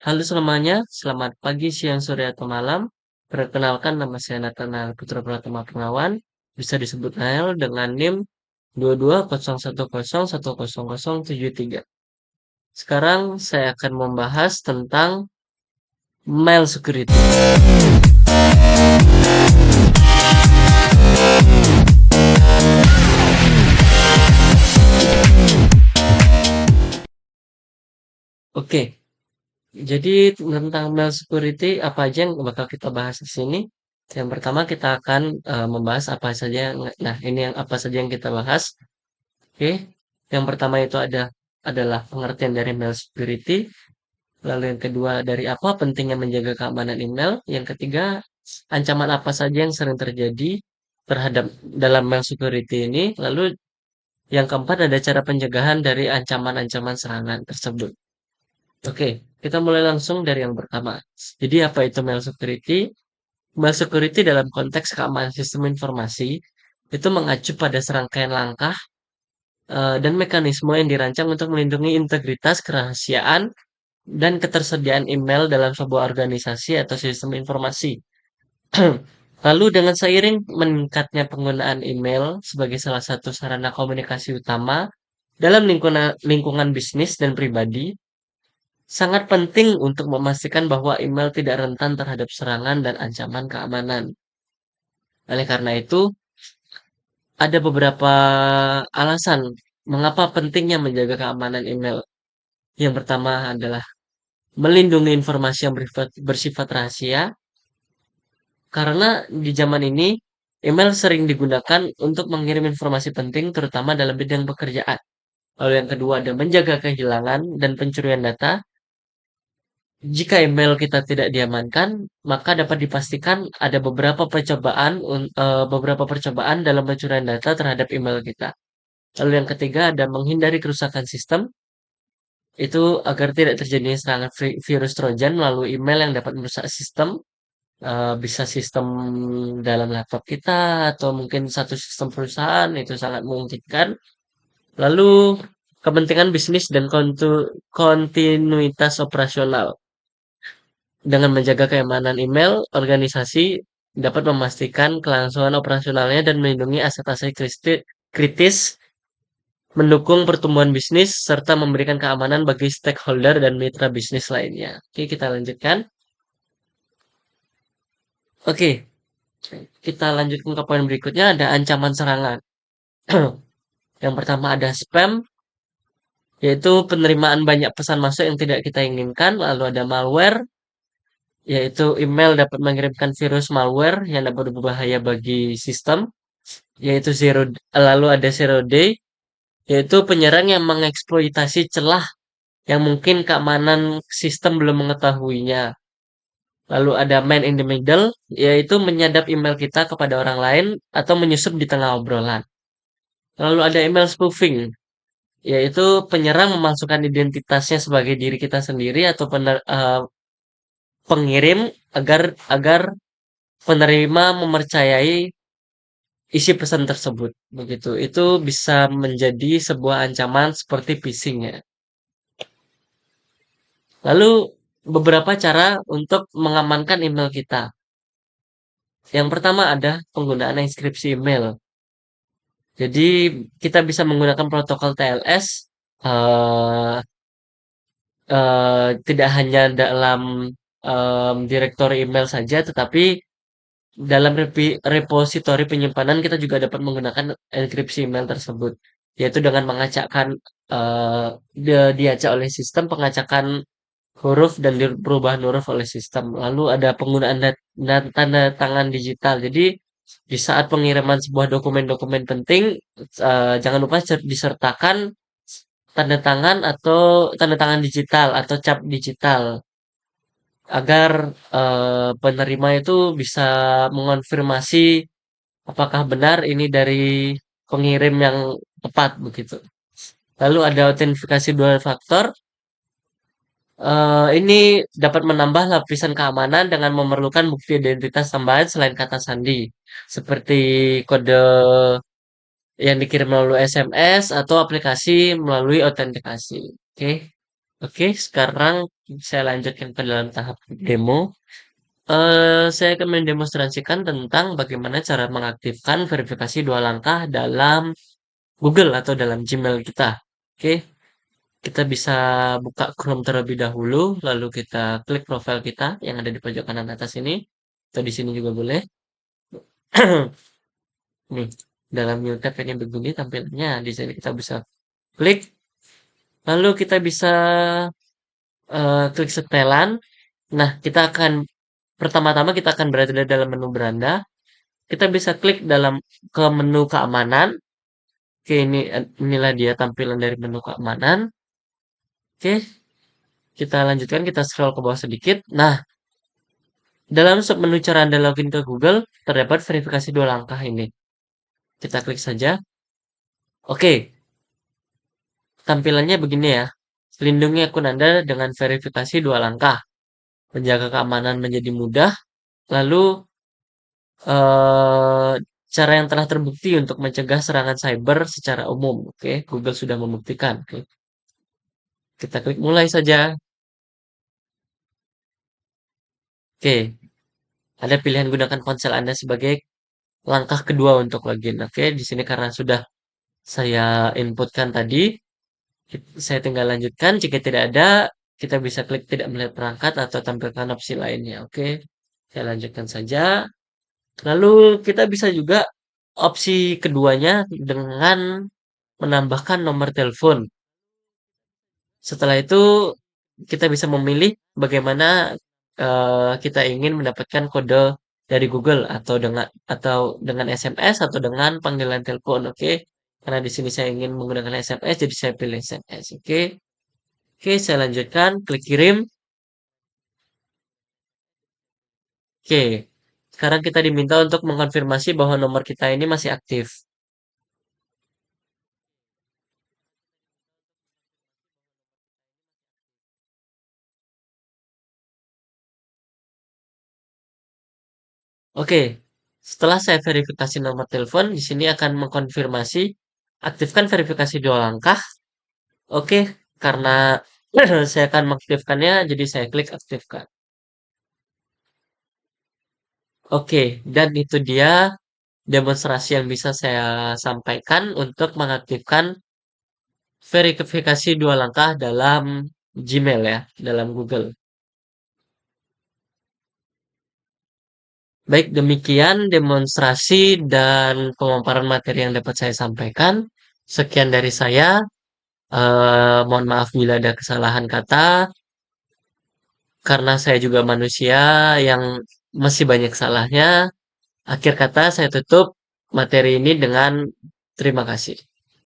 Halo semuanya, selamat pagi, siang, sore, atau malam. Perkenalkan nama saya Nathanael Putra Pratama Purnawan, bisa disebut Nael dengan NIM 220101073. Sekarang saya akan membahas tentang mail security. Oke, jadi tentang mail security apa aja yang bakal kita bahas di sini? Yang pertama kita akan membahas apa saja nah ini yang apa saja yang kita bahas. Oke, yang pertama itu adalah pengertian dari mail security. Lalu yang kedua dari apa pentingnya menjaga keamanan email. Yang ketiga, ancaman apa saja yang sering terjadi terhadap dalam mail security ini. Lalu yang keempat ada cara pencegahan dari ancaman-ancaman serangan tersebut. Oke, kita mulai langsung dari yang pertama. Jadi apa itu mail security? Mail security dalam konteks keamanan sistem informasi itu mengacu pada serangkaian langkah dan mekanisme yang dirancang untuk melindungi integritas, kerahasiaan, dan ketersediaan email dalam sebuah organisasi atau sistem informasi. Lalu dengan seiring meningkatnya penggunaan email sebagai salah satu sarana komunikasi utama dalam lingkungan bisnis dan pribadi, sangat penting untuk memastikan bahwa email tidak rentan terhadap serangan dan ancaman keamanan. Oleh karena itu, ada beberapa alasan mengapa pentingnya menjaga keamanan email. Yang pertama adalah melindungi informasi yang bersifat rahasia, karena di zaman ini email sering digunakan untuk mengirim informasi penting terutama dalam bidang pekerjaan. Lalu yang kedua ada menjaga kehilangan dan pencurian data. Jika email kita tidak diamankan, maka dapat dipastikan ada beberapa percobaan dalam pencurian data terhadap email kita. Lalu yang ketiga ada menghindari kerusakan sistem. Itu agar tidak terjadinya serangan virus Trojan melalui email yang dapat merusak sistem. Bisa sistem dalam laptop kita atau mungkin satu sistem perusahaan itu sangat memungkinkan. Lalu kepentingan bisnis dan kontinuitas operasional. Dengan menjaga keamanan email, organisasi dapat memastikan kelangsungan operasionalnya dan melindungi aset-aset kritis, mendukung pertumbuhan bisnis, serta memberikan keamanan bagi stakeholder dan mitra bisnis lainnya. Oke, kita lanjutkan. Oke, kita lanjutkan ke poin berikutnya, ada ancaman serangan. Yang pertama ada spam, yaitu penerimaan banyak pesan masuk yang tidak kita inginkan. Lalu ada malware, yaitu email dapat mengirimkan virus malware yang dapat berbahaya bagi sistem. Yaitu lalu ada zero day, yaitu penyerang yang mengeksploitasi celah yang mungkin keamanan sistem belum mengetahuinya. Lalu ada man in the middle, yaitu menyadap email kita kepada orang lain atau menyusup di tengah obrolan. Lalu ada email spoofing, yaitu penyerang memasukkan identitasnya sebagai diri kita sendiri atau pengirim agar penerima mempercayai isi pesan tersebut. Begitu. Itu bisa menjadi sebuah ancaman seperti phishing ya. Lalu beberapa cara untuk mengamankan email kita. Yang pertama ada penggunaan enkripsi email. Jadi kita bisa menggunakan protokol TLS eh, tidak hanya dalam direktori email saja, tetapi dalam repositori penyimpanan kita juga dapat menggunakan enkripsi email tersebut, yaitu dengan mengacakkan diacak oleh sistem pengacakan huruf dan perubahan huruf oleh sistem. Lalu ada penggunaan dan tanda tangan digital. Jadi di saat pengiriman sebuah dokumen-dokumen penting, jangan lupa disertakan tanda tangan digital atau cap digital agar penerima itu bisa mengonfirmasi apakah benar ini dari pengirim yang tepat begitu. Lalu ada autentifikasi dua faktor. Ini dapat menambah lapisan keamanan dengan memerlukan bukti identitas tambahan selain kata sandi, seperti kode yang dikirim melalui SMS atau aplikasi melalui autentikasi. Oke. Oke, sekarang saya lanjutkan ke dalam tahap demo. Saya akan mendemonstrasikan tentang bagaimana cara mengaktifkan verifikasi dua langkah dalam Google atau dalam Gmail kita. Oke, kita bisa buka Chrome terlebih dahulu, lalu kita klik profil kita yang ada di pojok kanan atas ini, atau di sini juga boleh. Nih, dalam New Tab ini begini tampilannya. Di sini kita bisa klik, lalu kita bisa klik setelan. Nah, kita akan pertama-tama kita akan berada di dalam menu beranda. Kita bisa klik dalam ke menu keamanan. Oke, inilah dia tampilan dari menu keamanan. Oke, kita lanjutkan, kita scroll ke bawah sedikit. Nah, dalam submenu cara Anda login ke Google, terdapat verifikasi dua langkah ini. Kita klik saja. Oke, tampilannya begini ya. Lindungi akun Anda dengan verifikasi dua langkah. Menjaga keamanan menjadi mudah. Lalu, eh, cara yang telah terbukti untuk mencegah serangan cyber secara umum. Oke, Google sudah membuktikan. Oke, kita klik mulai saja. Oke, ada pilihan gunakan ponsel Anda sebagai langkah kedua untuk login. Oke, di sini karena sudah saya inputkan tadi, saya tinggal lanjutkan. Jika tidak ada, kita bisa klik tidak melihat perangkat atau tampilkan opsi lainnya. Oke, saya lanjutkan saja. Lalu kita bisa juga opsi keduanya dengan menambahkan nomor telepon. Setelah itu kita bisa memilih bagaimana kita ingin mendapatkan kode dari Google atau dengan SMS atau dengan panggilan telepon, oke? Karena di sini saya ingin menggunakan SMS, jadi saya pilih SMS, oke? Oke, saya lanjutkan, klik kirim. Oke, sekarang kita diminta untuk mengkonfirmasi bahwa nomor kita ini masih aktif. Oke, setelah saya verifikasi nomor telepon, di sini akan mengkonfirmasi aktifkan verifikasi dua langkah. Oke, karena saya akan mengaktifkannya, jadi saya klik aktifkan. Oke, dan itu dia demonstrasi yang bisa saya sampaikan untuk mengaktifkan verifikasi dua langkah dalam Gmail ya, dalam Google. Baik, demikian demonstrasi dan pemaparan materi yang dapat saya sampaikan. Sekian dari saya. Mohon maaf bila ada kesalahan kata, karena saya juga manusia yang masih banyak salahnya. Akhir kata saya tutup materi ini dengan terima kasih.